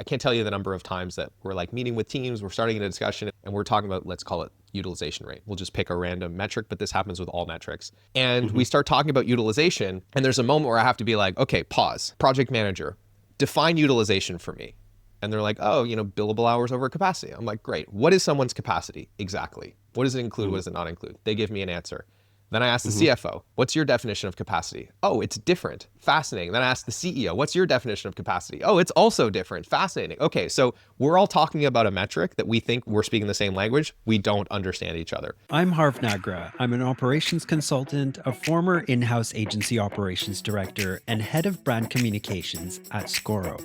I can't tell you the number of times that we're like meeting with teams, we're starting a discussion and we're talking about, let's call it utilization rate. We'll just pick a random metric, but this happens with all metrics. And we start talking about utilization and there's a moment where I have to be like, okay, pause. Project manager, define utilization for me. And they're like, oh, billable hours over capacity. I'm like, great. What is someone's capacity exactly? What does it include? What does it not include? They give me an answer. Then I ask the CFO, what's your definition of capacity? Oh, it's different. Fascinating. Then I ask the CEO, what's your definition of capacity? Oh, it's also different. Fascinating. Okay, so we're all talking about a metric that we think we're speaking the same language. We don't understand each other. I'm Harv Nagra. I'm an operations consultant, a former in-house agency operations director, and head of brand communications at Scoro.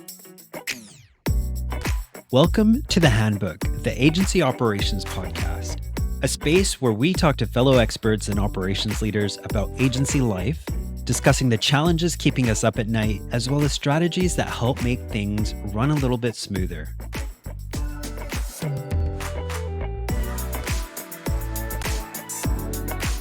Welcome to The Handbook, the Agency Operations Podcast, a space where we talk to fellow experts and operations leaders about agency life, discussing the challenges keeping us up at night, as well as strategies that help make things run a little bit smoother.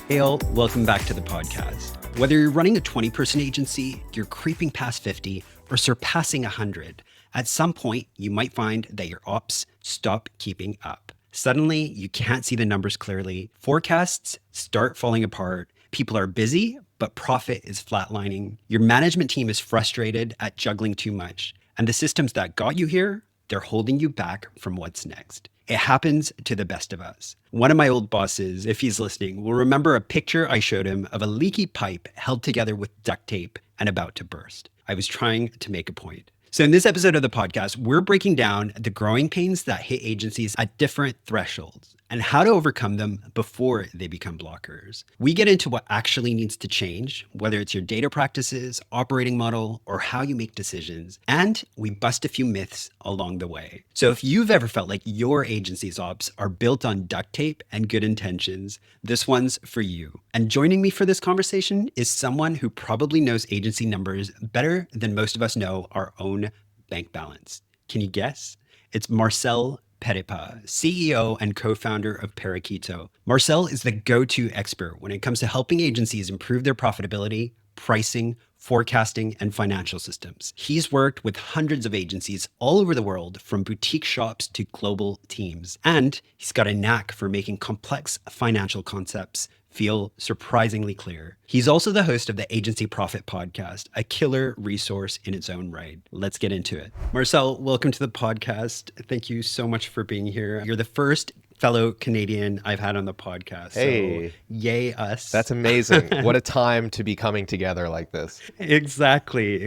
Hey all, welcome back to the podcast. Whether you're running a 20-person agency, you're creeping past 50, or surpassing 100, at some point you might find that your ops stop keeping up. Suddenly, you can't see the numbers clearly. Forecasts start falling apart. People are busy, but profit is flatlining. Your management team is frustrated at juggling too much. And the systems that got you here, they're holding you back from what's next. It happens to the best of us. One of my old bosses, if he's listening, will remember a picture I showed him of a leaky pipe held together with duct tape and about to burst. I was trying to make a point. So in this episode of the podcast, we're breaking down the growing pains that hit agencies at different thresholds and how to overcome them before they become blockers. We get into what actually needs to change, whether it's your data practices, operating model, or how you make decisions. And we bust a few myths along the way. So if you've ever felt like your agency's ops are built on duct tape and good intentions, this one's for you. And joining me for this conversation is someone who probably knows agency numbers better than most of us know our own bank balance. Can you guess? It's Marcel Petitpas, CEO and co-founder of Parakeeto. Marcel is the go-to expert when it comes to helping agencies improve their profitability, pricing, forecasting, and financial systems. He's worked with hundreds of agencies all over the world, from boutique shops to global teams. And he's got a knack for making complex financial concepts feel surprisingly clear. He's also the host of the Agency Profit podcast, a killer resource in its own right. Let's get into it. Marcel, welcome to the podcast. Thank you so much for being here. You're the first fellow Canadian I've had on the podcast. Hey, so yay us. That's amazing. What a time to be coming together like this. Exactly.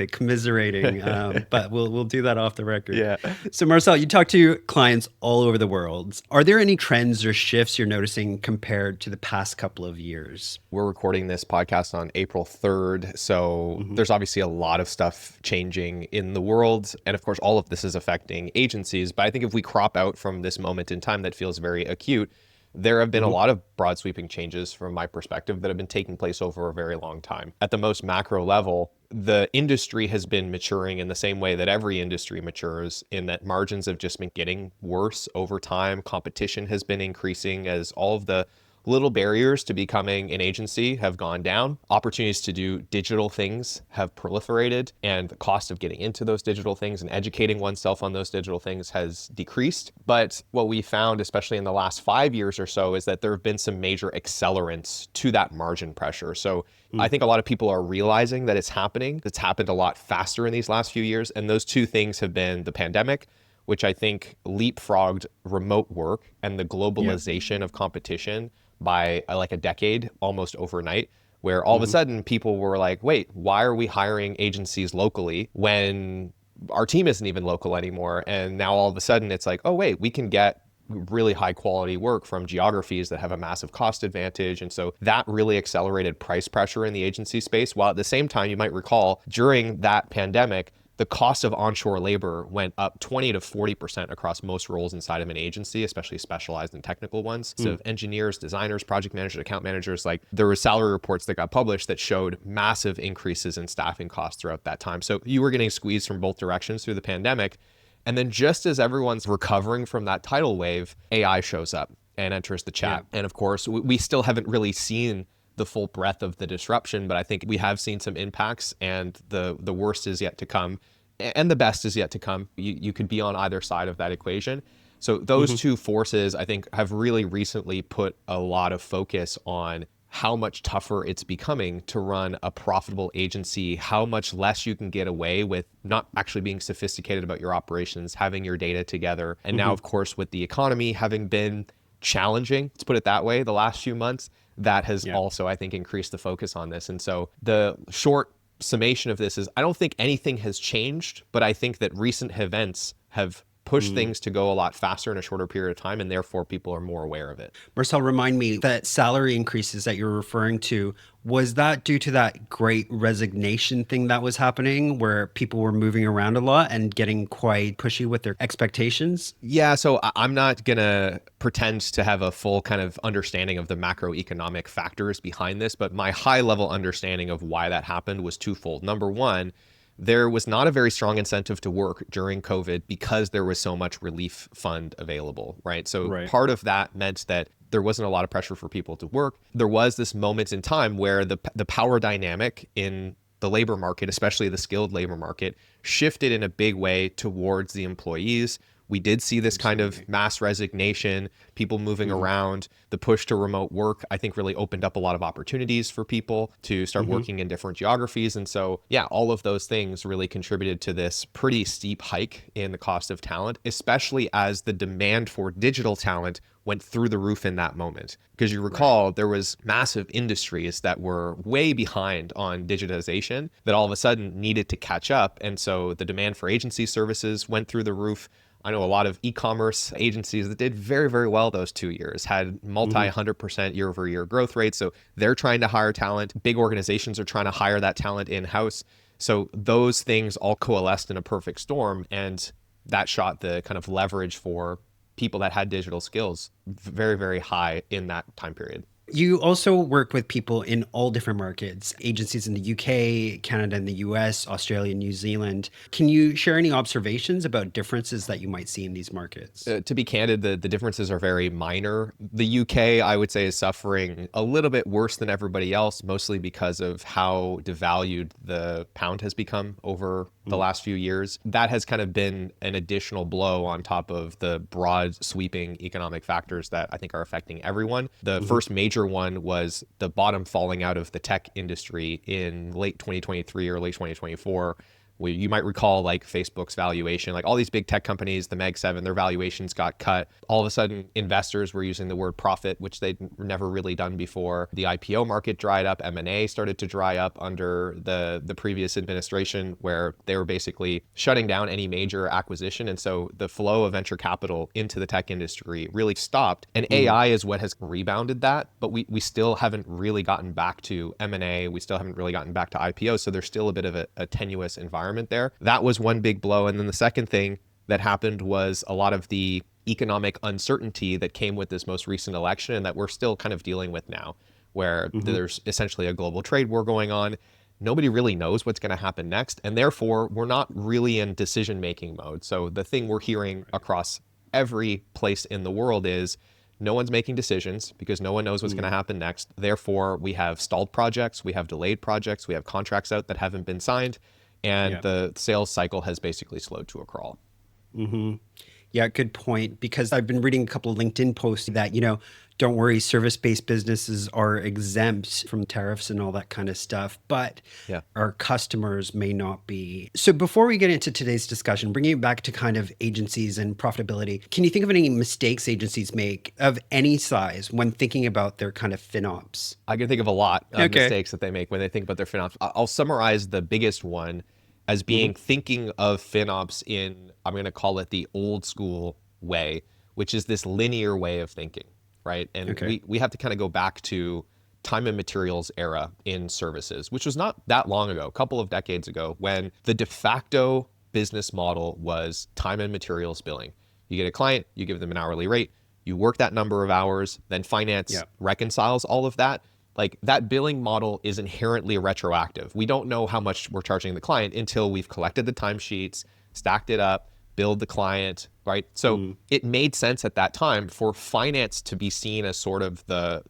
Commiserating. But we'll do that off the record. Yeah. So Marcel, you talk to clients all over the world. Are there any trends or shifts you're noticing compared to the past couple of years? We're recording this podcast on April 3rd. So there's obviously a lot of stuff changing in the world. And of course, all of this is affecting agencies. But I think if we crop out from this moment in time that feels very acute, there have been a lot of broad sweeping changes from my perspective that have been taking place over a very long time. At the most macro level, the industry has been maturing in the same way that every industry matures, in that margins have just been getting worse over time. Competition has been increasing as all of the little barriers to becoming an agency have gone down. Opportunities to do digital things have proliferated, and the cost of getting into those digital things and educating oneself on those digital things has decreased. But what we found, especially in the last 5 years or so, is that there have been some major accelerants to that margin pressure. So I think a lot of people are realizing that it's happening. It's happened a lot faster in these last few years. And those two things have been the pandemic, which I think leapfrogged remote work, and the globalization of competition by like a decade, almost overnight, where all of a sudden people were like, wait, why are we hiring agencies locally when our team isn't even local anymore? And now all of a sudden it's like, oh wait, we can get really high quality work from geographies that have a massive cost advantage. And so that really accelerated price pressure in the agency space. While at the same time, you might recall during that pandemic, the cost of onshore labor went up 20 to 40% across most roles inside of an agency, especially specialized and technical ones. So engineers, designers, project managers, account managers, like there were salary reports that got published that showed massive increases in staffing costs throughout that time. So you were getting squeezed from both directions through the pandemic. And then just as everyone's recovering from that tidal wave, AI shows up and enters the chat. Yeah. And of course, we still haven't really seen the full breadth of the disruption, but I think we have seen some impacts, and the worst is yet to come and the best is yet to come. You could be on either side of that equation. So those two forces, I think, have really recently put a lot of focus on how much tougher it's becoming to run a profitable agency, how much less you can get away with not actually being sophisticated about your operations, having your data together. And now, of course, with the economy having been challenging, let's put it that way, the last few months, that has also, I think, increased the focus on this. And so the short summation of this is I don't think anything has changed, but I think that recent events have push things to go a lot faster in a shorter period of time, and therefore people are more aware of it. Marcel, remind me that salary increases that you're referring to, was that due to that great resignation thing that was happening where people were moving around a lot and getting quite pushy with their expectations? Yeah, so I'm not going to pretend to have a full kind of understanding of the macroeconomic factors behind this, but my high level understanding of why that happened was twofold. Number one, there was not a very strong incentive to work during COVID because there was so much relief fund available, right? So part of that meant that there wasn't a lot of pressure for people to work. There was this moment in time where the power dynamic in the labor market, especially the skilled labor market, shifted in a big way towards the employees. We did see this kind of mass resignation, people moving around. The push to remote work, I think, really opened up a lot of opportunities for people to start working in different geographies. And so, yeah, all of those things really contributed to this pretty steep hike in the cost of talent, especially as the demand for digital talent went through the roof in that moment. Because you recall, there was massive industries that were way behind on digitization that all of a sudden needed to catch up. And so the demand for agency services went through the roof. I know a lot of e-commerce agencies that did very, very well those 2 years, had multi-100% year-over-year growth rates. So they're trying to hire talent. Big organizations are trying to hire that talent in-house. So those things all coalesced in a perfect storm, and that shot the kind of leverage for people that had digital skills very, very high in that time period. You also work with people in all different markets, agencies in the UK, Canada and the US, Australia, New Zealand. Can you share any observations about differences that you might see in these markets? To be candid, the differences are very minor. The UK, I would say, is suffering a little bit worse than everybody else, mostly because of how devalued the pound has become over the last few years. That has kind of been an additional blow on top of the broad sweeping economic factors that I think are affecting everyone. The first major one was the bottom falling out of the tech industry in late 2023 or late 2024. You might recall like Facebook's valuation, like all these big tech companies, the Mag 7, their valuations got cut. All of a sudden, investors were using the word profit, which they'd never really done before. The IPO market dried up. M&A started to dry up under the previous administration, where they were basically shutting down any major acquisition. And so the flow of venture capital into the tech industry really stopped. And AI is what has rebounded that. But we still haven't really gotten back to M&A. We still haven't really gotten back to IPO. So there's still a bit of a tenuous environment there. That was one big blow. And then the second thing that happened was a lot of the economic uncertainty that came with this most recent election and that we're still kind of dealing with now, where there's essentially a global trade war going on. Nobody really knows what's going to happen next. And therefore, we're not really in decision-making mode. So the thing we're hearing across every place in the world is no one's making decisions because no one knows what's going to happen next. Therefore, we have stalled projects, we have delayed projects, we have contracts out that haven't been signed. And the sales cycle has basically slowed to a crawl. Yeah, good point. Because I've been reading a couple of LinkedIn posts that, don't worry, service-based businesses are exempt from tariffs and all that kind of stuff, but our customers may not be. So before we get into today's discussion, bringing it back to kind of agencies and profitability, can you think of any mistakes agencies make of any size when thinking about their kind of FinOps? I can think of a lot of mistakes that they make when they think about their FinOps. I'll summarize the biggest one as being thinking of FinOps in, I'm going to call it the old school way, which is this linear way of thinking. Right. And we have to kind of go back to time and materials era in services, which was not that long ago, a couple of decades ago, when the de facto business model was time and materials billing. You get a client, you give them an hourly rate, you work that number of hours, then finance reconciles all of that. Like that billing model is inherently retroactive. We don't know how much we're charging the client until we've collected the timesheets, stacked it up, billed the client, right? So it made sense at that time for finance to be seen as sort of the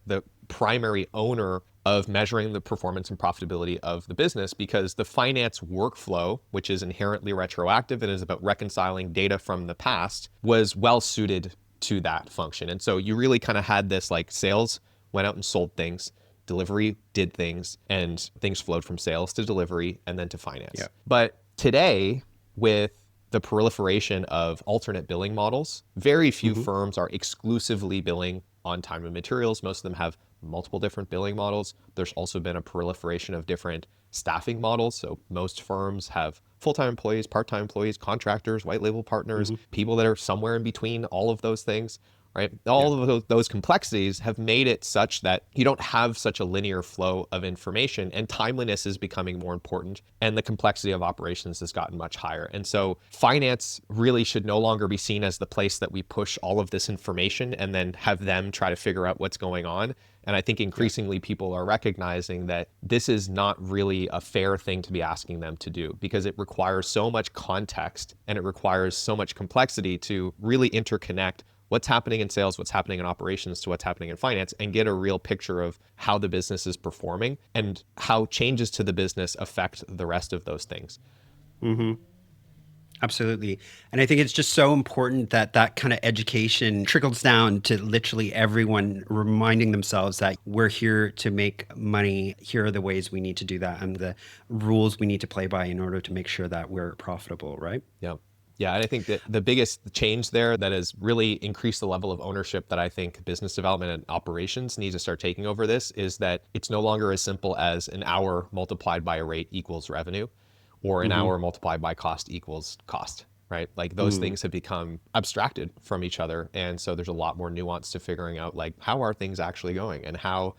primary owner of measuring the performance and profitability of the business, because the finance workflow, which is inherently retroactive and is about reconciling data from the past, was well suited to that function. And so you really kind of had this like sales went out and sold things, delivery did things, and things flowed from sales to delivery and then to finance. Yeah. But today, with the proliferation of alternate billing models, very few firms are exclusively billing on time and materials. Most of them have multiple different billing models. There's also been a proliferation of different staffing models. So most firms have full-time employees, part-time employees, contractors, white label partners, people that are somewhere in between all of those things, right? All of those complexities have made it such that you don't have such a linear flow of information, and timeliness is becoming more important, and the complexity of operations has gotten much higher. And so finance really should no longer be seen as the place that we push all of this information and then have them try to figure out what's going on. And I think increasingly people are recognizing that this is not really a fair thing to be asking them to do, because it requires so much context and it requires so much complexity to really interconnect what's happening in sales, what's happening in operations to what's happening in finance, and get a real picture of how the business is performing and how changes to the business affect the rest of those things. Absolutely. And I think it's just so important that that kind of education trickles down to literally everyone, reminding themselves that we're here to make money. Here are the ways we need to do that and the rules we need to play by in order to make sure that we're profitable, right? Yeah. Yeah, and I think that the biggest change there that has really increased the level of ownership that I think business development and operations need to start taking over this is that it's no longer as simple as an hour multiplied by a rate equals revenue, or an hour multiplied by cost equals cost, right? Like those things have become abstracted from each other. And so there's a lot more nuance to figuring out like how are things actually going and how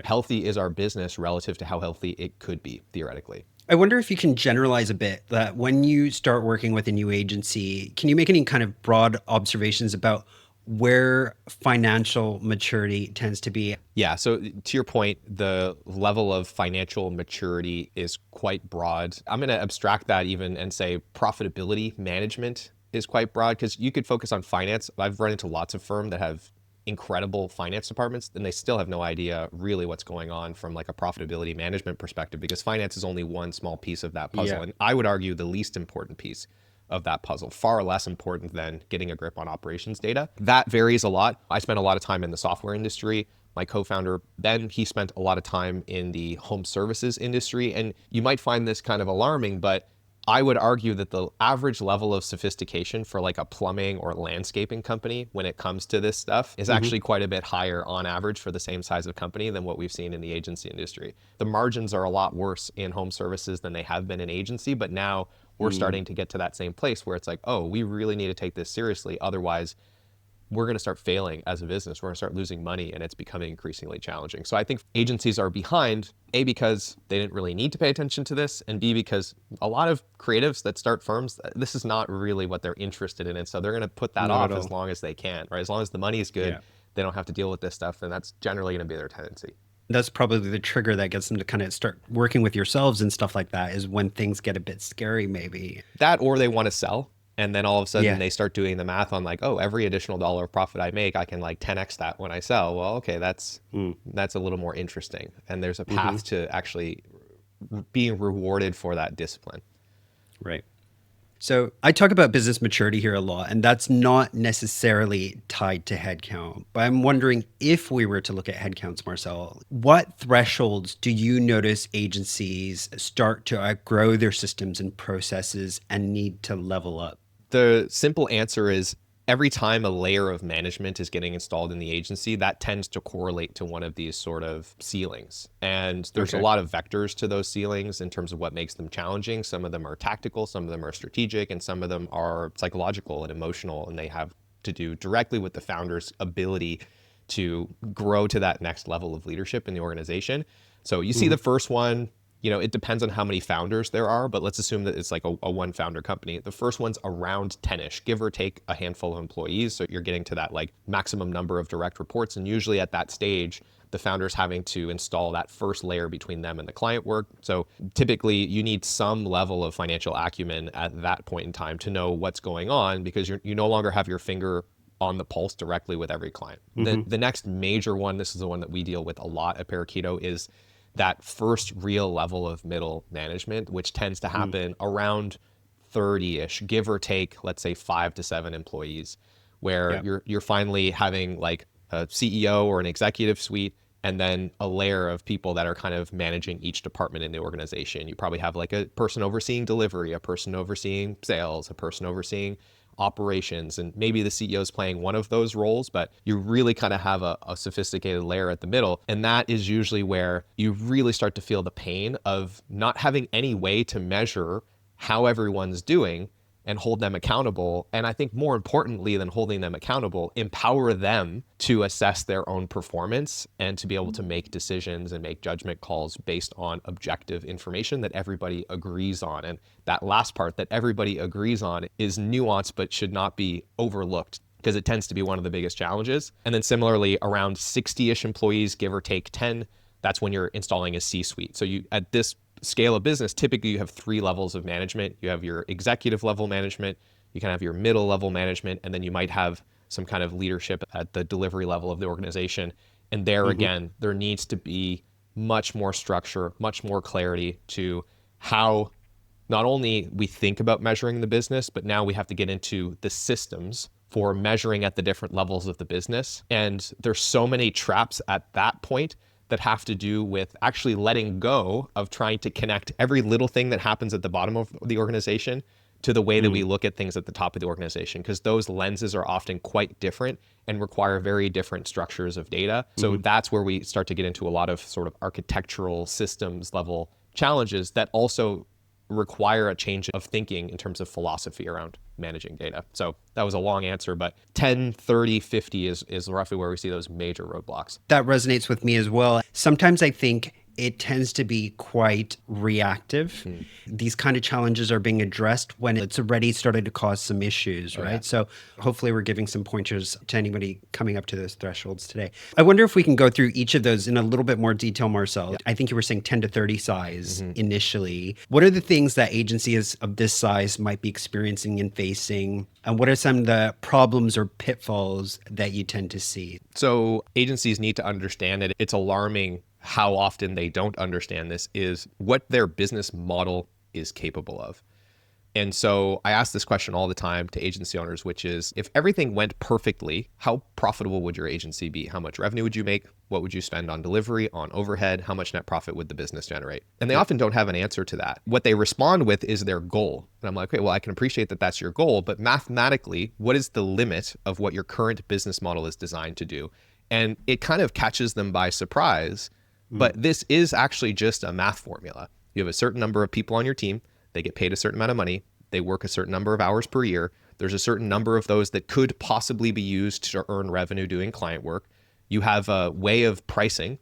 healthy is our business relative to how healthy it could be theoretically. I wonder if you can generalize a bit that when you start working with a new agency, can you make any kind of broad observations about where financial maturity tends to be? Yeah. So to your point, the level of financial maturity is quite broad. I'm going to abstract that even and say profitability management is quite broad, because you could focus on finance. I've run into lots of firms that have incredible finance departments and they still have no idea really what's going on from like a profitability management perspective, because finance is only one small piece of that puzzle. Yeah. And I would argue the least important piece of that puzzle, far less important than getting a grip on operations data. That varies a lot. I spent a lot of time in the software industry. My co-founder, Ben, he spent a lot of time in the home services industry. And you might find this kind of alarming, but I would argue that the average level of sophistication for like a plumbing or landscaping company when it comes to this stuff is actually quite a bit higher on average for the same size of company than what we've seen in the agency industry. The margins are a lot worse in home services than they have been in agency, but now we're starting to get to that same place where it's like, oh, we really need to take this seriously. Otherwise, we're going to start failing as a business. We're going to start losing money, and it's becoming increasingly challenging. So I think agencies are behind, A, because they didn't really need to pay attention to this, and B, because a lot of creatives that start firms, this is not really what they're interested in. And so they're going to put that off as long as they can, right? As long as the money is good, they don't have to deal with this stuff. And that's generally going to be their tendency. That's probably the trigger that gets them to kind of start working with yourselves and stuff like that, is when things get a bit scary, maybe. That, or they want to sell. And then all of a sudden they start doing the math on like, oh, every additional dollar of profit I make, I can like 10x that when I sell. Well, okay, that's a little more interesting. And there's a path to actually being rewarded for that discipline. Right. So I talk about business maturity here a lot, and that's not necessarily tied to headcount. But I'm wondering, if we were to look at headcounts, Marcel, what thresholds do you notice agencies start to outgrow their systems and processes and need to level up? The simple answer is every time a layer of management is getting installed in the agency, that tends to correlate to one of these sort of ceilings. And there's a lot of vectors to those ceilings in terms of what makes them challenging. Some of them are tactical, some of them are strategic, and some of them are psychological and emotional, and they have to do directly with the founder's ability to grow to that next level of leadership in the organization. So you see the first one, you know, it depends on how many founders there are, but let's assume that it's like a one founder company. The first one's around 10-ish, give or take a handful of employees. So you're getting to that like maximum number of direct reports. And usually at that stage, the founder's having to install that first layer between them and the client work. So typically you need some level of financial acumen at that point in time to know what's going on, because you no longer have your finger on the pulse directly with every client. The next major one, this is the one that we deal with a lot at Parakeeto, is that first real level of middle management, which tends to happen around 30-ish, give or take, let's say 5 to 7 employees, where you're finally having like a CEO or an executive suite, and then a layer of people that are kind of managing each department in the organization. You probably have like a person overseeing delivery, a person overseeing sales, a person overseeing operations, and maybe the CEO is playing one of those roles, but you really kind of have a sophisticated layer at the middle. And that is usually where you really start to feel the pain of not having any way to measure how everyone's doing and hold them accountable. And I think more importantly than holding them accountable, empower them to assess their own performance and to be able to make decisions and make judgment calls based on objective information that everybody agrees on. And that last part that everybody agrees on is nuanced, but should not be overlooked, because it tends to be one of the biggest challenges. And then similarly, around 60-ish employees, give or take 10, that's when you're installing a C-suite. So you, at this scale of business, typically you have 3 levels of management. You have your executive level management, you can have your middle level management, and then you might have some kind of leadership at the delivery level of the organization. And there again, there needs to be much more structure, much more clarity to how not only we think about measuring the business, but now we have to get into the systems for measuring at the different levels of the business. And there's so many traps at that point that have to do with actually letting go of trying to connect every little thing that happens at the bottom of the organization to the way that we look at things at the top of the organization, because those lenses are often quite different and require very different structures of data. So that's where we start to get into a lot of sort of architectural systems level challenges that also require a change of thinking in terms of philosophy around managing data. So that was a long answer, but 10, 30, 50 is roughly where we see those major roadblocks. That resonates with me as well. Sometimes I think it tends to be quite reactive. These kind of challenges are being addressed when it's already started to cause some issues, right? So hopefully we're giving some pointers to anybody coming up to those thresholds today. I wonder if we can go through each of those in a little bit more detail, Marcel. I think you were saying 10 to 30 size initially. What are the things that agencies of this size might be experiencing and facing? And what are some of the problems or pitfalls that you tend to see? So agencies need to understand that it's alarming how often they don't understand this, is what their business model is capable of. And so I ask this question all the time to agency owners, which is, if everything went perfectly, how profitable would your agency be? How much revenue would you make? What would you spend on delivery, on overhead? How much net profit would the business generate? And they often don't have an answer to that. What they respond with is their goal. And I'm like, okay, well, I can appreciate that that's your goal, but mathematically, what is the limit of what your current business model is designed to do? And it kind of catches them by surprise. But this is actually just a math formula. You have a certain number of people on your team. They get paid a certain amount of money. They work a certain number of hours per year. There's a certain number of those that could possibly be used to earn revenue doing client work. You have a way of pricing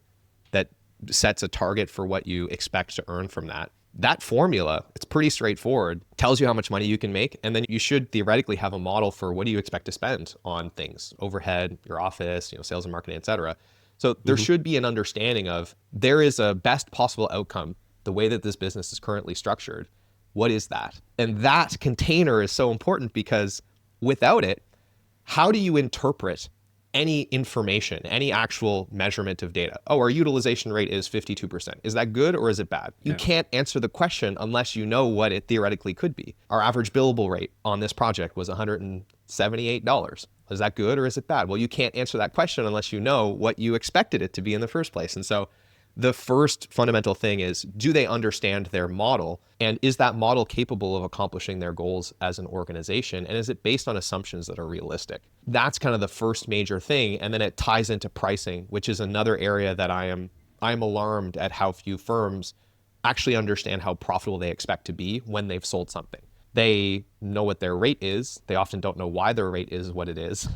that sets a target for what you expect to earn from that. That formula, it's pretty straightforward, tells you how much money you can make. And then you should theoretically have a model for what do you expect to spend on things, overhead, your office, sales and marketing, et cetera. So there should be an understanding of, there is a best possible outcome, the way that this business is currently structured. What is that? And that container is so important, because without it, how do you interpret any information, any actual measurement of data? Oh, our utilization rate is 52%. Is that good or is it bad? You can't answer the question unless you know what it theoretically could be. Our average billable rate on this project was $178. Is that good or is it bad? Well, you can't answer that question unless you know what you expected it to be in the first place. And so the first fundamental thing is, do they understand their model? And is that model capable of accomplishing their goals as an organization? And is it based on assumptions that are realistic? That's kind of the first major thing. And then it ties into pricing, which is another area that I'm alarmed at how few firms actually understand how profitable they expect to be when they've sold something. They know what their rate is. They often don't know why their rate is what it is.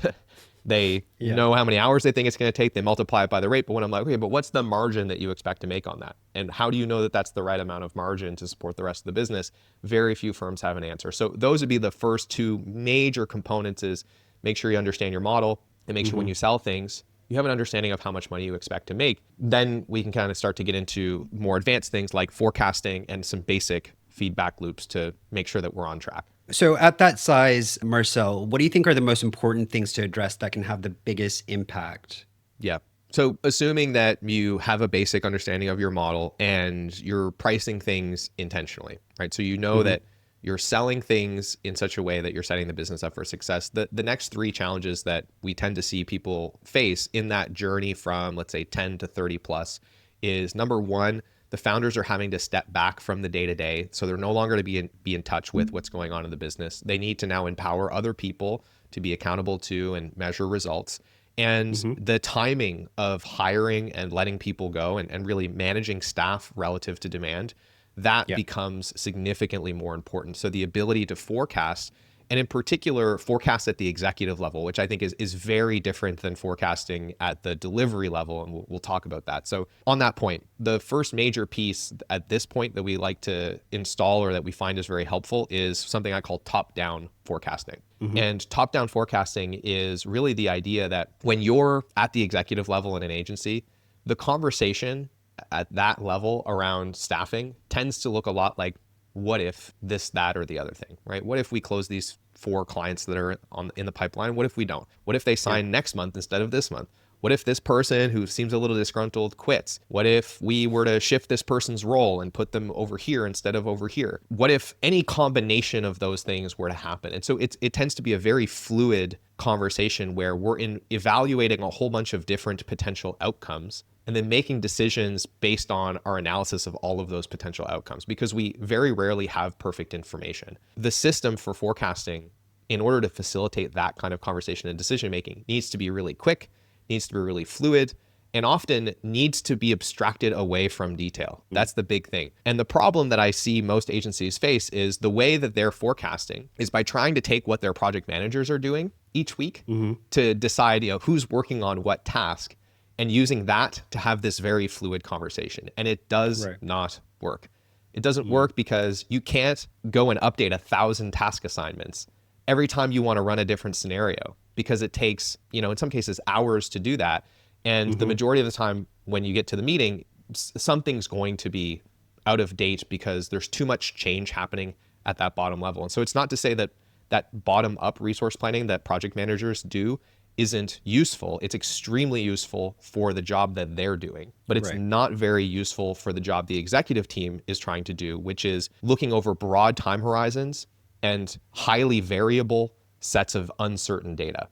They know how many hours they think it's going to take. They multiply it by the rate. But when I'm like, okay, but what's the margin that you expect to make on that? And how do you know that that's the right amount of margin to support the rest of the business? Very few firms have an answer. So those would be the first 2 major components: is make sure you understand your model, and make sure when you sell things, you have an understanding of how much money you expect to make. Then we can kind of start to get into more advanced things like forecasting and some basic feedback loops to make sure that we're on track. So at that size, Marcel, what do you think are the most important things to address that can have the biggest impact? Yeah. So assuming that you have a basic understanding of your model and you're pricing things intentionally, right? So you know that you're selling things in such a way that you're setting the business up for success. The next three challenges that we tend to see people face in that journey from, let's say, 10 to 30 plus is, number one, the founders are having to step back from the day-to-day. So they're no longer to be in touch with what's going on in the business. They need to now empower other people to be accountable to and measure results. And the timing of hiring and letting people go and really managing staff relative to demand, that becomes significantly more important. So the ability to forecast, and in particular, forecast at the executive level, which I think is very different than forecasting at the delivery level. And we'll talk about that. So on that point, the first major piece at this point that we like to install or that we find is very helpful is something I call top-down forecasting. And top-down forecasting is really the idea that when you're at the executive level in an agency, the conversation at that level around staffing tends to look a lot like, what if this, that, or the other thing, right? What if we close these 4 clients that are in the pipeline? What if we don't? What if they sign next month instead of this month? What if this person who seems a little disgruntled quits? What if we were to shift this person's role and put them over here instead of over here? What if any combination of those things were to happen? And so it tends to be a very fluid conversation where we're evaluating a whole bunch of different potential outcomes and then making decisions based on our analysis of all of those potential outcomes, because we very rarely have perfect information. The system for forecasting, in order to facilitate that kind of conversation and decision making, needs to be really quick, needs to be really fluid, and often needs to be abstracted away from detail. That's the big thing. And the problem that I see most agencies face is the way that they're forecasting is by trying to take what their project managers are doing each week to decide, who's working on what task, and using that to have this very fluid conversation. And it does not work. It doesn't work because you can't go and update 1,000 task assignments every time you want to run a different scenario, because it takes, in some cases, hours to do that. And the majority of the time when you get to the meeting, something's going to be out of date because there's too much change happening at that bottom level. And so it's not to say that that bottom up resource planning that project managers do isn't useful. It's extremely useful for the job that they're doing, but it's not very useful for the job the executive team is trying to do, which is looking over broad time horizons and highly variable sets of uncertain data,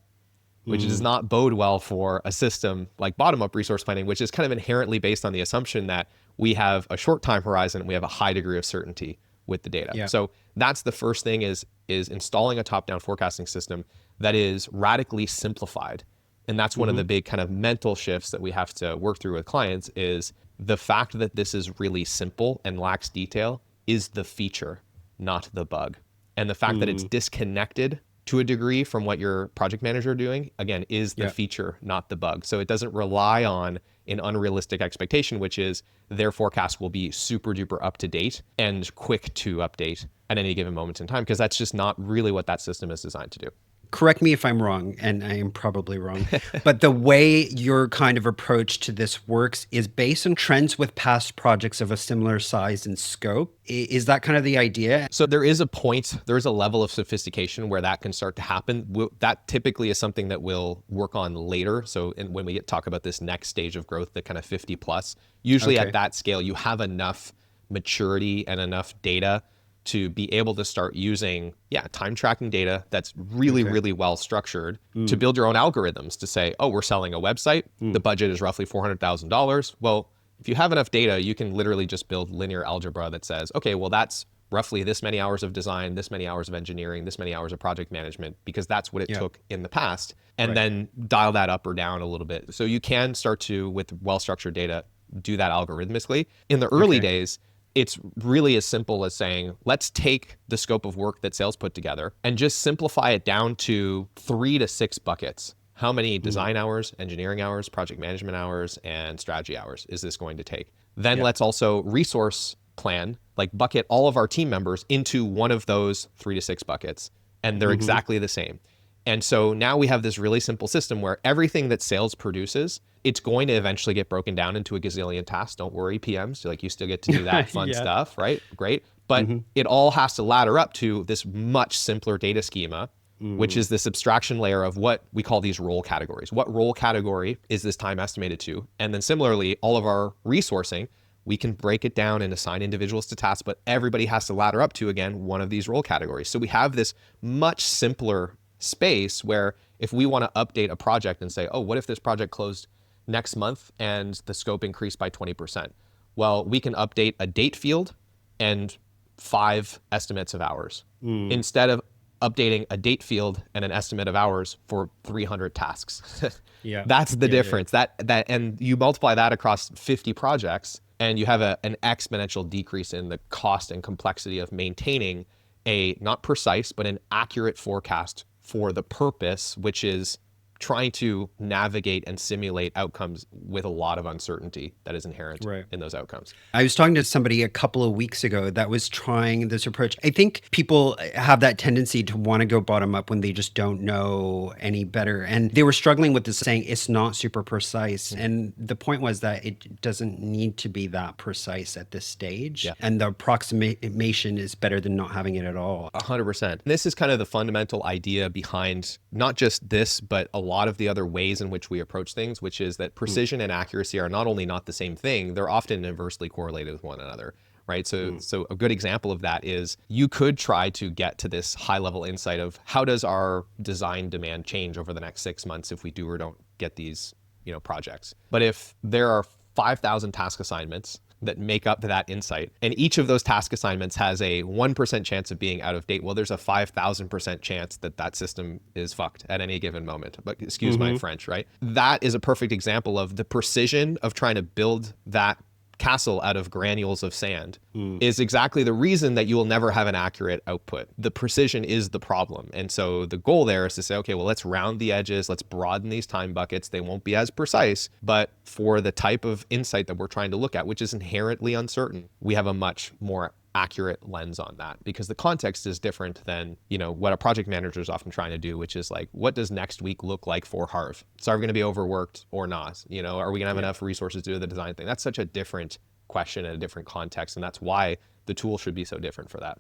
which does not bode well for a system like bottom-up resource planning, which is kind of inherently based on the assumption that we have a short time horizon and we have a high degree of certainty with the data. So that's the first thing, is installing a top-down forecasting system that is radically simplified. And that's one of the big kind of mental shifts that we have to work through with clients, is the fact that this is really simple and lacks detail is the feature, not the bug. And the fact that it's disconnected to a degree from what your project manager are doing, again, is the feature, not the bug. So it doesn't rely on an unrealistic expectation, which is their forecast will be super duper up to date and quick to update at any given moment in time, because that's just not really what that system is designed to do. Correct me if I'm wrong, and I am probably wrong, but the way your kind of approach to this works is based on trends with past projects of a similar size and scope. Is that kind of the idea? So there is a level of sophistication where that can start to happen. That typically is something that we'll work on later. So when we talk about this next stage of growth, the kind of 50 plus, usually at that scale, you have enough maturity and enough data to be able to start using time tracking data that's really, really well structured to build your own algorithms to say, oh, we're selling a website. The budget is roughly $400,000. Well, if you have enough data, you can literally just build linear algebra that says, okay, well, that's roughly this many hours of design, this many hours of engineering, this many hours of project management, because that's what it took in the past, and then dial that up or down a little bit. So you can start to, with well-structured data, do that algorithmically. In the early days, it's really as simple as saying, let's take the scope of work that sales put together and just simplify it down to 3 to 6 buckets. How many design hours, engineering hours, project management hours, and strategy hours is this going to take? Then let's also resource plan, like bucket all of our team members into one of those 3 to 6 buckets, and they're exactly the same. And so now we have this really simple system where everything that sales produces, it's going to eventually get broken down into a gazillion tasks. Don't worry, PMs, like you still get to do that fun stuff, right? Great. But it all has to ladder up to this much simpler data schema which is this abstraction layer of what we call these role categories. What role category is this time estimated to? And then similarly, all of our resourcing, we can break it down and assign individuals to tasks, but everybody has to ladder up to, again, one of these role categories. So we have this much simpler space where if we want to update a project and say, oh, what if this project closed next month and the scope increased by 20%? Well, we can update a date field and 5 estimates of hours instead of updating a date field and an estimate of hours for 300 tasks. Yeah. That's the difference. That and you multiply that across 50 projects and you have an exponential decrease in the cost and complexity of maintaining a not precise, but an accurate forecast for the purpose, which is trying to navigate and simulate outcomes with a lot of uncertainty that is inherent in those outcomes. I was talking to somebody a couple of weeks ago that was trying this approach. I think people have that tendency to want to go bottom up when they just don't know any better. And they were struggling with this, saying it's not super precise. And the point was that it doesn't need to be that precise at this stage. Yeah. And the approximation is better than not having it at all. 100%. This is kind of the fundamental idea behind not just this, but a lot of the other ways in which we approach things, which is that precision and accuracy are not only not the same thing, they're often inversely correlated with one another, right? So a good example of that is you could try to get to this high level insight of how does our design demand change over the next 6 months if we do or don't get these, projects. But if there are 5,000 task assignments that make up that insight, and each of those task assignments has a 1% chance of being out of date, well, there's a 5,000% chance that that system is fucked at any given moment. But excuse my French, right? That is a perfect example of the precision of trying to build that castle out of granules of sand is exactly the reason that you will never have an accurate output. The precision is the problem. And so the goal there is to say, okay, well, let's round the edges. Let's broaden these time buckets. They won't be as precise, but for the type of insight that we're trying to look at, which is inherently uncertain, we have a much more accurate lens on that, because the context is different than, what a project manager is often trying to do, which is like, what does next week look like for Harv? So are we going to be overworked or not? Are we going to have enough resources to do the design thing? That's such a different question and a different context. And that's why the tool should be so different for that.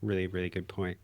Really, really good point.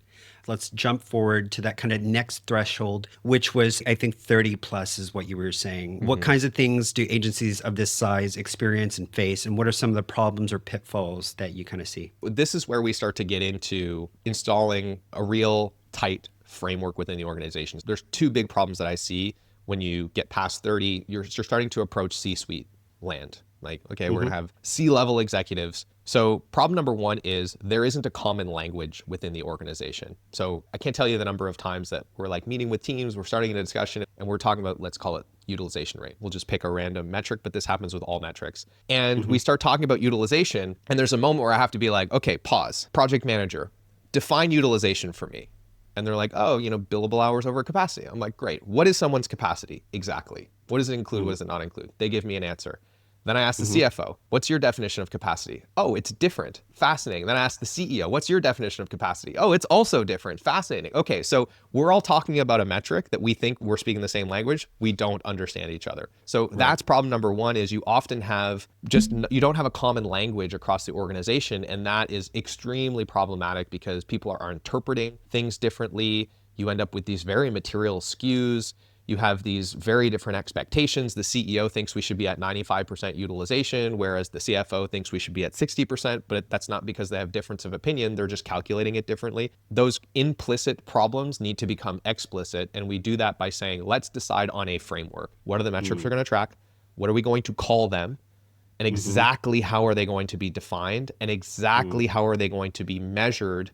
Let's jump forward to that kind of next threshold, which was, I think, 30 plus is what you were saying. What kinds of things do agencies of this size experience and face? And what are some of the problems or pitfalls that you kind of see? This is where we start to get into installing a real tight framework within the organizations. There's 2 big problems that I see when you get past 30. You're starting to approach C-suite land. Like, okay, we're going to have C-level executives. So problem number 1 is there isn't a common language within the organization. So I can't tell you the number of times that we're like meeting with teams, we're starting a discussion, and we're talking about, let's call it utilization rate. We'll just pick a random metric, but this happens with all metrics. And we start talking about utilization, and there's a moment where I have to be like, okay, pause. Project manager, define utilization for me. And they're like, oh, billable hours over capacity. I'm like, great. What is someone's capacity exactly? What does it include? What does it not include? They give me an answer. Then I asked the CFO, what's your definition of capacity? Oh, it's different. Fascinating. Then I asked the CEO, what's your definition of capacity? Oh, it's also different. Fascinating. Okay, so we're all talking about a metric that we think we're speaking the same language. We don't understand each other. So that's problem number 1, is you often have you don't have a common language across the organization. And that is extremely problematic because people are interpreting things differently. You end up with these very material skews. You have these very different expectations. The CEO thinks we should be at 95% utilization, whereas the CFO thinks we should be at 60%, but that's not because they have difference of opinion. They're just calculating it differently. Those implicit problems need to become explicit, and we do that by saying, let's decide on a framework. What are the metrics we're going to track? What are we going to call them? And exactly how are they going to be defined? And exactly how are they going to be measured?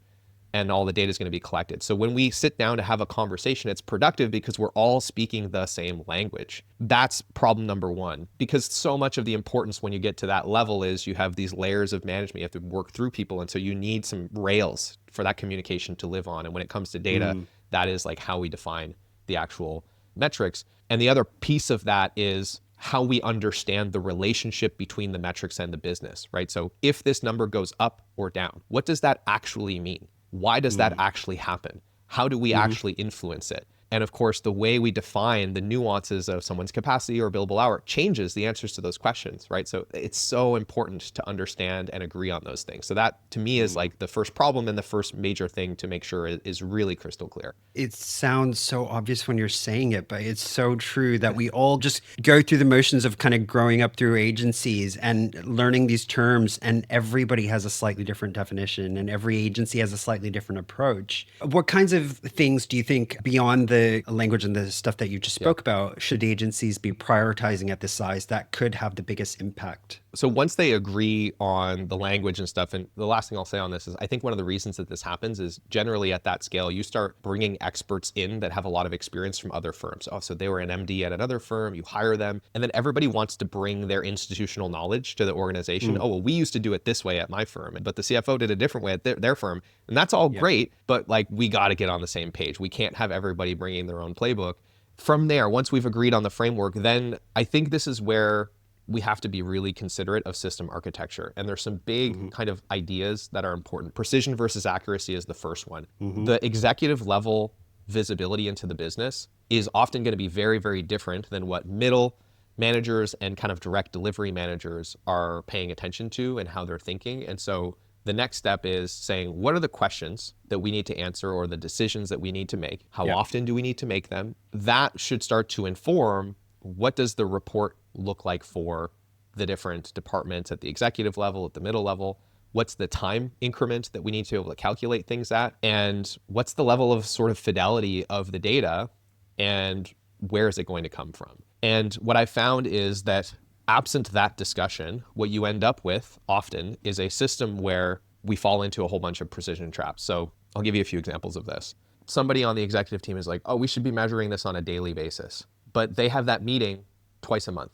And all the data is going to be collected. So when we sit down to have a conversation, it's productive because we're all speaking the same language. That's problem number 1, because so much of the importance when you get to that level is you have these layers of management. You have to work through people. And so you need some rails for that communication to live on. And when it comes to data, that is like how we define the actual metrics. And the other piece of that is how we understand the relationship between the metrics and the business, right? So if this number goes up or down, what does that actually mean? Why does that actually happen? How do we actually influence it? And of course, the way we define the nuances of someone's capacity or billable hour changes the answers to those questions, right? So it's so important to understand and agree on those things. So that to me is like the first problem and the first major thing to make sure is really crystal clear. It sounds so obvious when you're saying it, but it's so true that we all just go through the motions of kind of growing up through agencies and learning these terms, and everybody has a slightly different definition and every agency has a slightly different approach. What kinds of things do you think, beyond the language and the stuff that you just spoke about, should agencies be prioritizing at this size that could have the biggest impact? So once they agree on the language and stuff, and the last thing I'll say on this is I think one of the reasons that this happens is generally at that scale, you start bringing experts in that have a lot of experience from other firms. Oh, so they were an MD at another firm, you hire them, and then everybody wants to bring their institutional knowledge to the organization. Oh, well, we used to do it this way at my firm, but the CFO did a different way at their firm. And that's all great, but like we got to get on the same page. We can't have everybody bringing their own playbook. From there, once we've agreed on the framework, then I think this is where we have to be really considerate of system architecture. And there's some big kind of ideas that are important. Precision versus accuracy is the first one. The executive level visibility into the business is often going to be very, very different than what middle managers and kind of direct delivery managers are paying attention to and how they're thinking. And so the next step is saying, what are the questions that we need to answer or the decisions that we need to make? How often do we need to make them? That should start to inform what does the report look like for the different departments at the executive level, at the middle level? What's the time increment that we need to be able to calculate things at? And what's the level of sort of fidelity of the data and where is it going to come from? And what I found is that absent that discussion, what you end up with often is a system where we fall into a whole bunch of precision traps. So I'll give you a few examples of this. Somebody on the executive team is like, oh, we should be measuring this on a daily basis. But they have that meeting twice a month.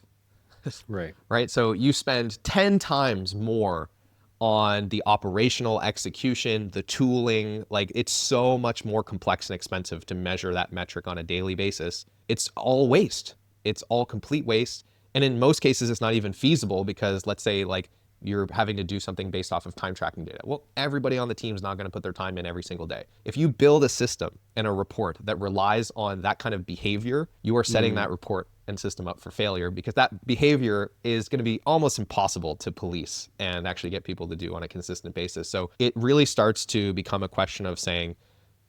Right. So you spend 10 times more on the operational execution, the tooling. Like it's so much more complex and expensive to measure that metric on a daily basis. It's all waste. It's all complete waste. And in most cases, it's not even feasible because let's say like you're having to do something based off of time tracking data. Well, everybody on the team is not going to put their time in every single day. If you build a system and a report that relies on that kind of behavior, you are setting that report and system up for failure because that behavior is going to be almost impossible to police and actually get people to do on a consistent basis. So it really starts to become a question of saying,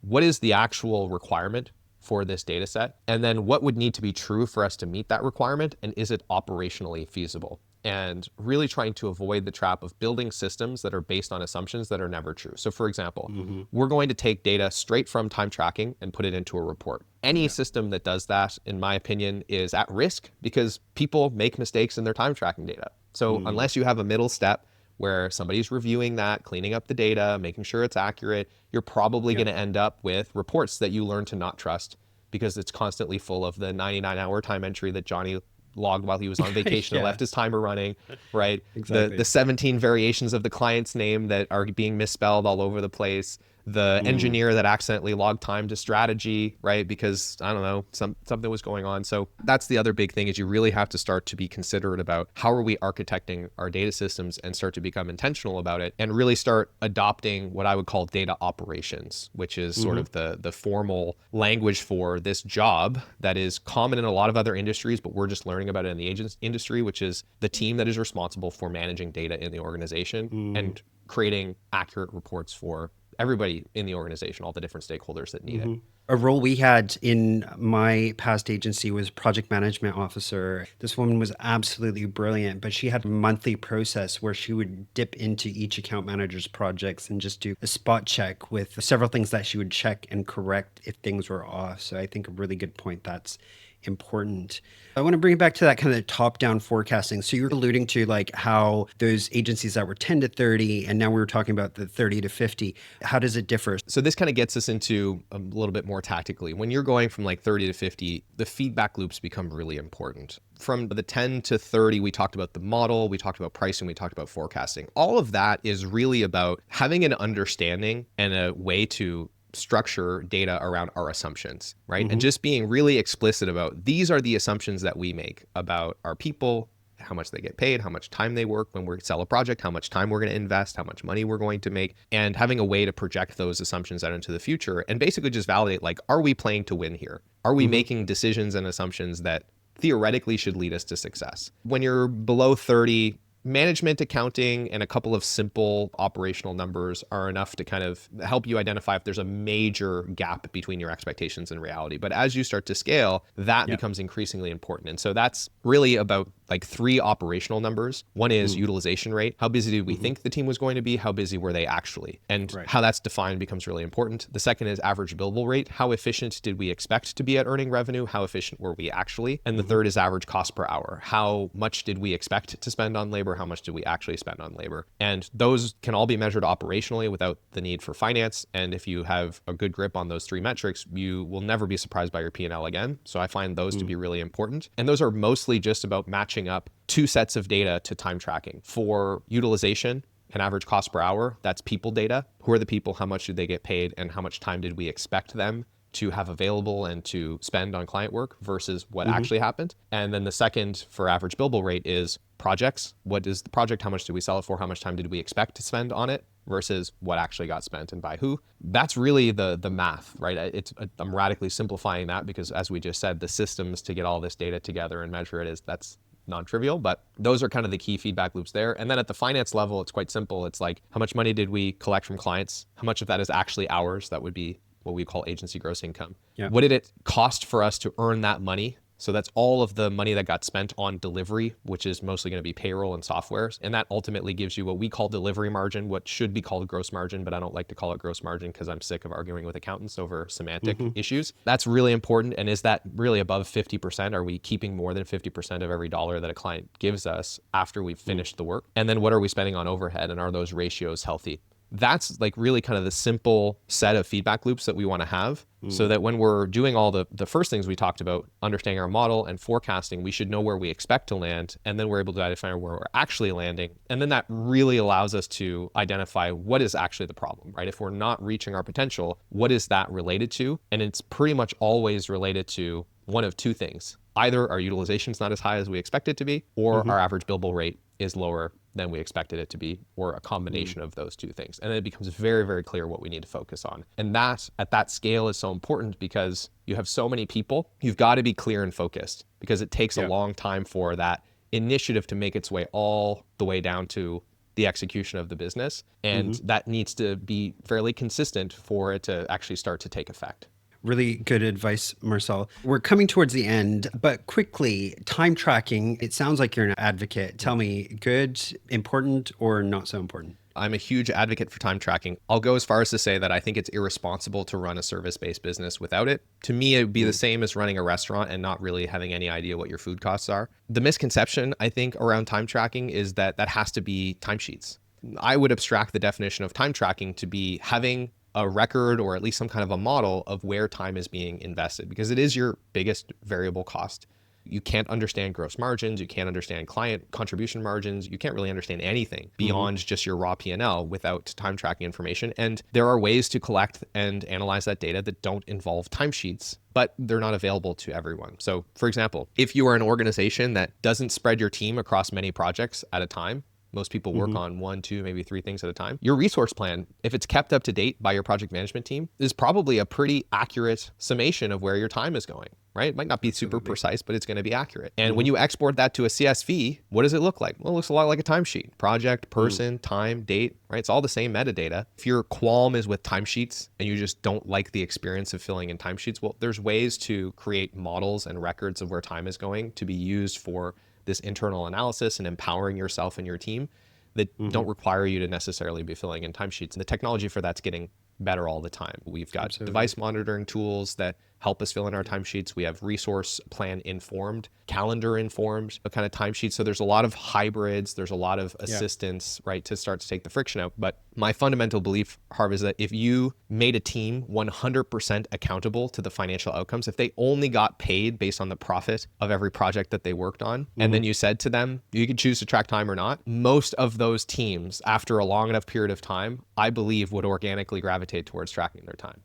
what is the actual requirement for this data set? And then what would need to be true for us to meet that requirement? And is it operationally feasible? And really trying to avoid the trap of building systems that are based on assumptions that are never true. So for example, we're going to take data straight from time tracking and put it into a report. Any system that does that, in my opinion, is at risk because people make mistakes in their time tracking data. So unless you have a middle step where somebody's reviewing that, cleaning up the data, making sure it's accurate, you're probably going to end up with reports that you learn to not trust because it's constantly full of the 99-hour time entry that Johnny logged while he was on vacation and left his timer running, right? Exactly. The 17 variations of the client's name that are being misspelled all over the place. The engineer that accidentally logged time to strategy, right? Because, I don't know, something was going on. So that's the other big thing is you really have to start to be considerate about how are we architecting our data systems and start to become intentional about it and really start adopting what I would call data operations, which is sort of the formal language for this job that is common in a lot of other industries, but we're just learning about it in the agents industry, which is the team that is responsible for managing data in the organization and creating accurate reports for everybody in the organization, all the different stakeholders that need it. A role we had in my past agency was project management officer. This woman was absolutely brilliant, but she had a monthly process where she would dip into each account manager's projects and just do a spot check with several things that she would check and correct if things were off. So I think a really good point that's important. I want to bring it back to that kind of top-down forecasting. So you were alluding to like how those agencies that were 10 to 30, and now we were talking about the 30 to 50. How does it differ? So this kind of gets us into a little bit more tactically. When you're going from like 30 to 50, the feedback loops become really important. From the 10 to 30, we talked about the model, we talked about pricing, we talked about forecasting. All of that is really about having an understanding and a way to structure data around our assumptions, right? And just being really explicit about these are the assumptions that we make about our people, how much they get paid, how much time they work when we sell a project, how much time we're going to invest, how much money we're going to make, and having a way to project those assumptions out into the future and basically just validate, like, are we playing to win here? Are we making decisions and assumptions that theoretically should lead us to success? When you're below 30, management accounting and a couple of simple operational numbers are enough to kind of help you identify if there's a major gap between your expectations and reality. But as you start to scale, that becomes increasingly important. And so that's really about like 3 operational numbers. One is utilization rate. How busy did we think the team was going to be? How busy were they actually? And how that's defined becomes really important. The second is average billable rate. How efficient did we expect to be at earning revenue? How efficient were we actually? And the third is average cost per hour. How much did we expect to spend on labor? How much did we actually spend on labor? And those can all be measured operationally without the need for finance. And if you have a good grip on those 3 metrics, you will never be surprised by your P&L again. So I find those to be really important. And those are mostly just about matching up 2 sets of data to time tracking. For utilization and average cost per hour, that's people data. Who are the people? How much did they get paid? And how much time did we expect them to have available and to spend on client work versus what actually happened? And then the second for average billable rate is projects. What is the project? How much did we sell it for? How much time did we expect to spend on it versus what actually got spent and by who? That's really the math, right? I'm radically simplifying that because, as we just said, the systems to get all this data together and measure it that's non-trivial, but those are kind of the key feedback loops there. And then at the finance level, it's quite simple. It's like, how much money did we collect from clients? How much of that is actually ours? That would be what we call agency gross income. What did it cost for us to earn that money? So that's all of the money that got spent on delivery, which is mostly going to be payroll and softwares. And that ultimately gives you what we call delivery margin, what should be called gross margin, but I don't like to call it gross margin because I'm sick of arguing with accountants over semantic issues. That's really important. And is that really above 50%? Are we keeping more than 50% of every dollar that a client gives us after we've finished the work? And then what are we spending on overhead? And are those ratios healthy? That's like really kind of the simple set of feedback loops that we want to have so that when we're doing all the first things we talked about, understanding our model and forecasting, we should know where we expect to land. And then we're able to identify where we're actually landing. And then that really allows us to identify what is actually the problem, right? If we're not reaching our potential, what is that related to? And it's pretty much always related to one of 2 things. Either our utilization is not as high as we expect it to be, or our average billable rate is lower than we expected it to be, or a combination of those 2 things. And then it becomes very, very clear what we need to focus on. And that at that scale is so important because you have so many people, you've got to be clear and focused because it takes a long time for that initiative to make its way all the way down to the execution of the business. And that needs to be fairly consistent for it to actually start to take effect. Really good advice, Marcel. We're coming towards the end, but quickly, time tracking, it sounds like you're an advocate. Tell me, good, important, or not so important? I'm a huge advocate for time tracking. I'll go as far as to say that I think it's irresponsible to run a service-based business without it. To me, it would be the same as running a restaurant and not really having any idea what your food costs are. The misconception, I think, around time tracking is that that has to be timesheets. I would abstract the definition of time tracking to be having a record or at least some kind of a model of where time is being invested because it is your biggest variable cost. You can't understand gross margins. You can't understand client contribution margins. You can't really understand anything beyond just your raw P&L without time tracking information. And there are ways to collect and analyze that data that don't involve timesheets, but they're not available to everyone. So for example, if you are an organization that doesn't spread your team across many projects at a time, most people work on 1, 2, maybe 3 things at a time. Your resource plan, if it's kept up to date by your project management team, is probably a pretty accurate summation of where your time is going, right? It might not be super precise, but it's going to be accurate. And when you export that to a CSV, what does it look like? Well, it looks a lot like a timesheet. Project, person, time, date, right? It's all the same metadata. If your qualm is with timesheets and you just don't like the experience of filling in timesheets, well, there's ways to create models and records of where time is going to be used for this internal analysis and empowering yourself and your team that don't require you to necessarily be filling in timesheets. And the technology for that's getting better all the time. We've got device monitoring tools that help us fill in our timesheets. We have resource plan informed, calendar informed kind of timesheets. So there's a lot of hybrids. There's a lot of assistance, right, to start to take the friction out. But my fundamental belief, Harv, is that if you made a team 100% accountable to the financial outcomes, if they only got paid based on the profit of every project that they worked on, and then you said to them, you could choose to track time or not, most of those teams, after a long enough period of time, I believe would organically gravitate towards tracking their time.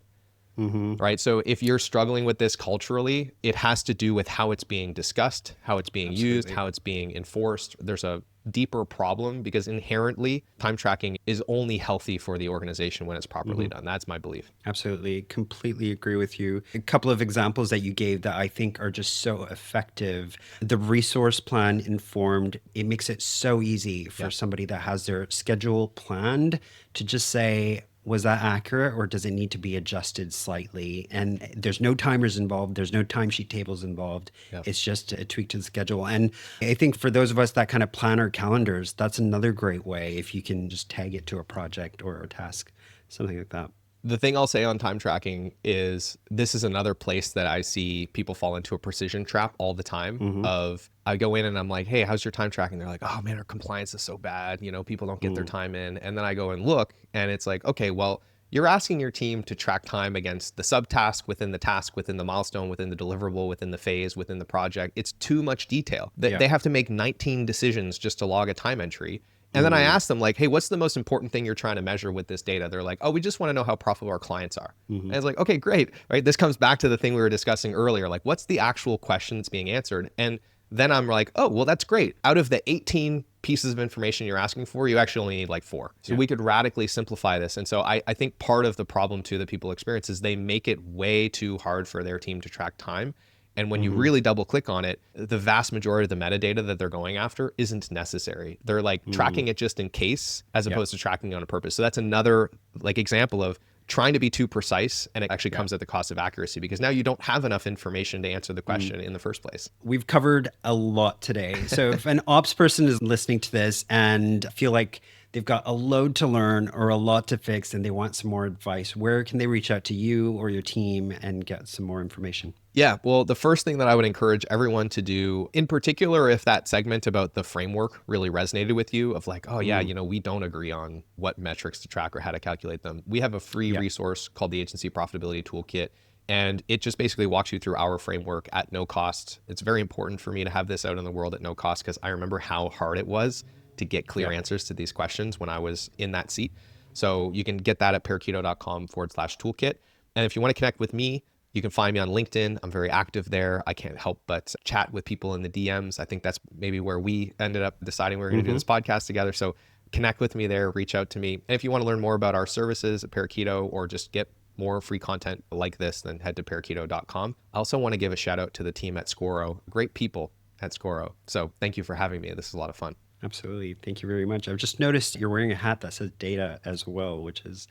right? So if you're struggling with this culturally, it has to do with how it's being discussed, how it's being used, how it's being enforced. There's a deeper problem because inherently time tracking is only healthy for the organization when it's properly done. That's my belief. Absolutely. Completely agree with you. A couple of examples that you gave that I think are just so effective. The resource plan informed, it makes it so easy for somebody that has their schedule planned to just say, was that accurate or does it need to be adjusted slightly? And there's no timers involved. There's no timesheet tables involved. It's just a tweak to the schedule. And I think for those of us that kind of plan our calendars, that's another great way if you can just tag it to a project or a task, something like that. The thing I'll say on time tracking is this is another place that I see people fall into a precision trap all the time of I go in and I'm like, hey, how's your time tracking? They're like, oh man, our compliance is so bad. You know, people don't get their time in. And then I go and look and it's like, okay, well, you're asking your team to track time against the subtask, within the task, within the milestone, within the deliverable, within the phase, within the project. It's too much detail. They have to make 19 decisions just to log a time entry. And then I asked them like, hey, what's the most important thing you're trying to measure with this data? They're like, oh, we just want to know how profitable our clients are. And it's like, okay, great, right? This comes back to the thing we were discussing earlier. Like, what's the actual question that's being answered? And then I'm like, oh, well, that's great. Out of the 18 pieces of information you're asking for, you actually only need like 4. So we could radically simplify this. And so I think part of the problem too that people experience is they make it way too hard for their team to track time. And when you really double click on it, the vast majority of the metadata that they're going after isn't necessary. They're like tracking it just in case as opposed to tracking on a purpose. So that's another like example of trying to be too precise, and it actually comes at the cost of accuracy because now you don't have enough information to answer the question in the first place. We've covered a lot today. So if an ops person is listening to this and feel like they've got a load to learn or a lot to fix and they want some more advice, where can they reach out to you or your team and get some more information? Yeah, well, the first thing that I would encourage everyone to do, in particular, if that segment about the framework really resonated with you of like, oh yeah, you know, we don't agree on what metrics to track or how to calculate them. We have a free resource called the Agency Profitability Toolkit. And it just basically walks you through our framework at no cost. It's very important for me to have this out in the world at no cost because I remember how hard it was to get clear answers to these questions when I was in that seat. So you can get that at parakeeto.com/toolkit. And if you want to connect with me, you can find me on LinkedIn. I'm very active there. I can't help but chat with people in the DMs. I think that's maybe where we ended up deciding we were going to do this podcast together. So connect with me there, reach out to me. And if you want to learn more about our services at Parakeeto or just get more free content like this, then head to parakeeto.com. I also want to give a shout out to the team at Scoro. Great people at Scoro. So thank you for having me. This is a lot of fun. Absolutely. Thank you very much. I've just noticed you're wearing a hat that says data as well, which is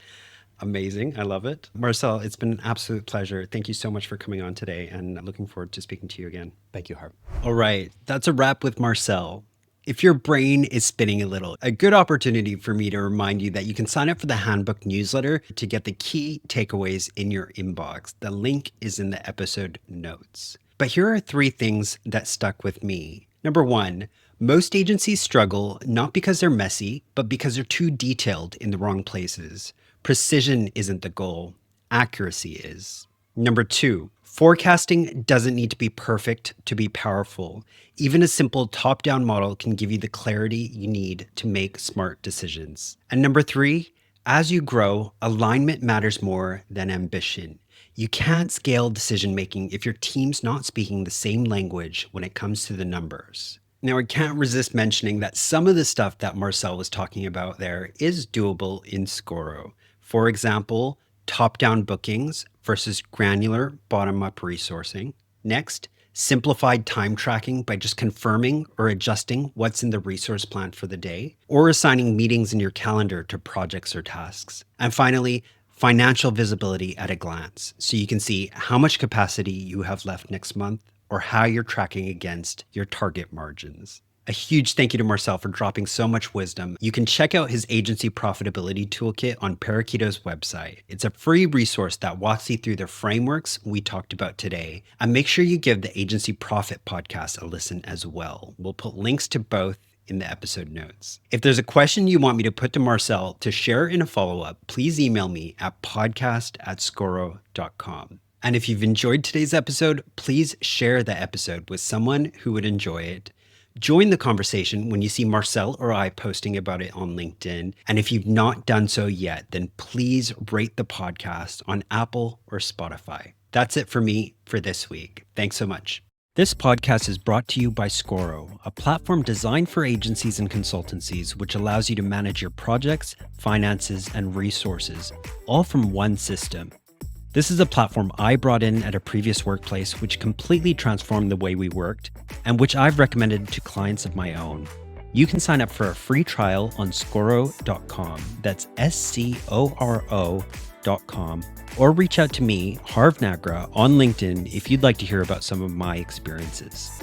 amazing. I love it. Marcel, it's been an absolute pleasure. Thank you so much for coming on today and looking forward to speaking to you again. Thank you, Harp. All right. That's a wrap with Marcel. If your brain is spinning a little, a good opportunity for me to remind you that you can sign up for the Handbook newsletter to get the key takeaways in your inbox. The link is in the episode notes. But here are 3 things that stuck with me. Number 1, most agencies struggle not because they're messy, but because they're too detailed in the wrong places. Precision isn't the goal, accuracy is. Number 2, forecasting doesn't need to be perfect to be powerful. Even a simple top-down model can give you the clarity you need to make smart decisions. And number 3, as you grow, alignment matters more than ambition. You can't scale decision-making if your team's not speaking the same language when it comes to the numbers. Now, I can't resist mentioning that some of the stuff that Marcel was talking about there is doable in Scoro. For example, top-down bookings versus granular bottom-up resourcing. Next, simplified time tracking by just confirming or adjusting what's in the resource plan for the day, or assigning meetings in your calendar to projects or tasks. And finally, financial visibility at a glance, so you can see how much capacity you have left next month or how you're tracking against your target margins. A huge thank you to Marcel for dropping so much wisdom. You can check out his Agency Profitability Toolkit on Parakeeto's website. It's a free resource that walks you through the frameworks we talked about today. And make sure you give the Agency Profit podcast a listen as well. We'll put links to both in the episode notes. If there's a question you want me to put to Marcel to share in a follow-up, please email me at podcast@scoro.com. And if you've enjoyed today's episode, please share the episode with someone who would enjoy it. Join the conversation when you see Marcel or I posting about it on LinkedIn. And if you've not done so yet, then please rate the podcast on Apple or Spotify. That's it for me for this week. Thanks so much. This podcast is brought to you by Scoro, a platform designed for agencies and consultancies, which allows you to manage your projects, finances, and resources, all from one system. This is a platform I brought in at a previous workplace, which completely transformed the way we worked, and which I've recommended to clients of my own. You can sign up for a free trial on Scoro.com. That's SCORO.com. Or reach out to me, Harv Nagra, on LinkedIn if you'd like to hear about some of my experiences.